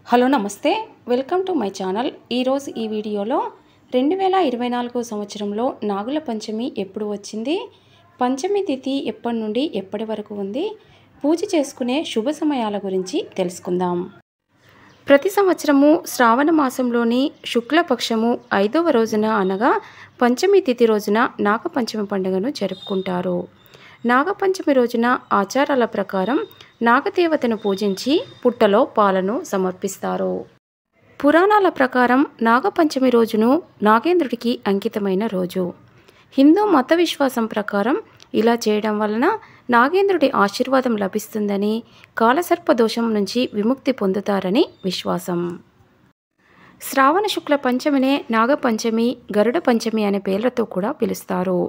Hello నమస్తే welcome to my channel. ఈరోజు ఈ వీడియోలో 2024 సంవత్సరంలో నాగుల పంచమి ఎప్పుడు వచ్చింది, పంచమి తిథి ఎప్పటి నుండి ఎప్పటి వరకు ఉంది, పూజ చేసుకునే శుభ సమయాల గురించి తెలుసుకుందాం। ప్రతి సంవత్సరము శ్రావణ మాసంలోని శుక్లపక్షము 5వ రోజున అనగా పంచమి తిథి రోజున నాగపంచమి పండుగను జరుపుకుంటారు। నాగపంచమి రోజున ఆచారాల ప్రకారం నాగదేవతను పూజించి పుట్టలో పాలను సమర్పిస్తారు। పురాణాల ప్రకారం నాగపంచమి రోజును నాగేంద్రుడికి అంకితమైన రోజు। హిందూ మత విశ్వాసం ప్రకారం ఇలా చేయడం వలన నాగేంద్రుడి ఆశీర్వాదం లభిస్తుందని, కాలసర్ప దోషం నుంచి విముక్తి పొందుతారని విశ్వాసం। శ్రావణ శుక్ల పంచమినే నాగపంచమి, గరుడ పంచమి అనే పేర్లతో కూడా పిలుస్తారు।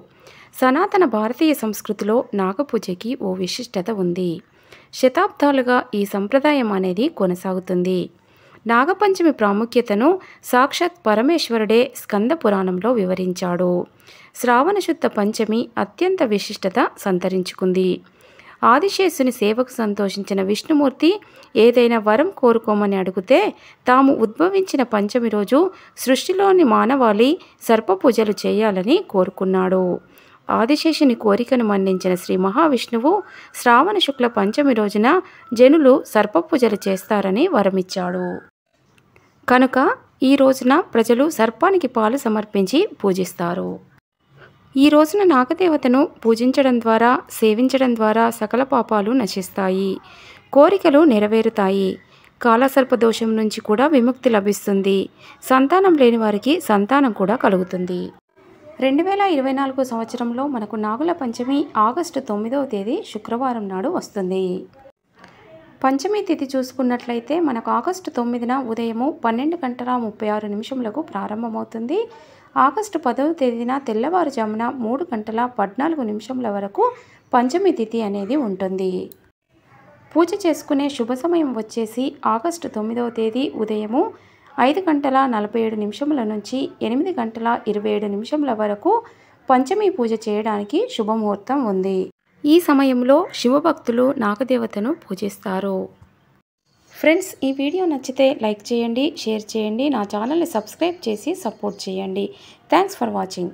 సనాతన భారతీయ సంస్కృతిలో నాగపూజకి ఓ విశిష్టత ఉంది। శతాబ్దాలుగా ఈ సంప్రదాయం అనేది కొనసాగుతుంది। నాగపంచమి ప్రాముఖ్యతను సాక్షాత్ పరమేశ్వరుడే స్కంద పురాణంలో వివరించాడు। శ్రావణ శుద్ధ పంచమి అత్యంత విశిష్టత సంతరించుకుంది। ఆదిశేషుని సేవకు సంతోషించిన విష్ణుమూర్తి ఏదైనా వరం కోరుకోమని అడిగితే తాము ఉద్భవించిన పంచమి రోజు సృష్టిలోని మానవాళి సర్పపూజలు చేయాలని కోరుకున్నాడు। ఆదిశేషుని కోరికను మన్నించిన శ్రీ మహావిష్ణువు శ్రావణ శుక్ల పంచమి రోజున జనులు సర్పపూజలు చేస్తారని వరమిచ్చాడు। కనుక ఈ రోజున ప్రజలు సర్పానికి పాలు సమర్పించి పూజిస్తారు। ఈ రోజున నాగదేవతను పూజించడం ద్వారా, సేవించడం ద్వారా సకల పాపాలు నశిస్తాయి, కోరికలు నెరవేరుతాయి, కాలసర్ప దోషం నుంచి కూడా విముక్తి లభిస్తుంది, సంతానం లేని వారికి సంతానం కూడా కలుగుతుంది। 2024 సంవత్సరంలో మనకు నాగుల పంచమి ఆగస్టు 9వ తేదీ శుక్రవారం నాడు వస్తుంది। పంచమి తిథి చూసుకున్నట్లయితే మనకు ఆగస్టు 9న ఉదయము 12:36 ప్రారంభమవుతుంది। ఆగస్టు 10వ తేదీన తెల్లవారుజామున 3:14 వరకు పంచమి తిథి అనేది ఉంటుంది। పూజ చేసుకునే శుభ సమయం వచ్చేసి ఆగస్టు 9వ తేదీ ఉదయము 5:47 నుంచి 8:27 వరకు పంచమి పూజ చేయడానికి శుభముహూర్తం ఉంది। ఈ సమయంలో శివభక్తులు నాగదేవతను పూజిస్తారు। ఫ్రెండ్స్, ఈ వీడియో నచ్చితే లైక్ చేయండి, షేర్ చేయండి, నా ఛానల్ని సబ్స్క్రైబ్ చేసి సపోర్ట్ చేయండి। Thanks for watching.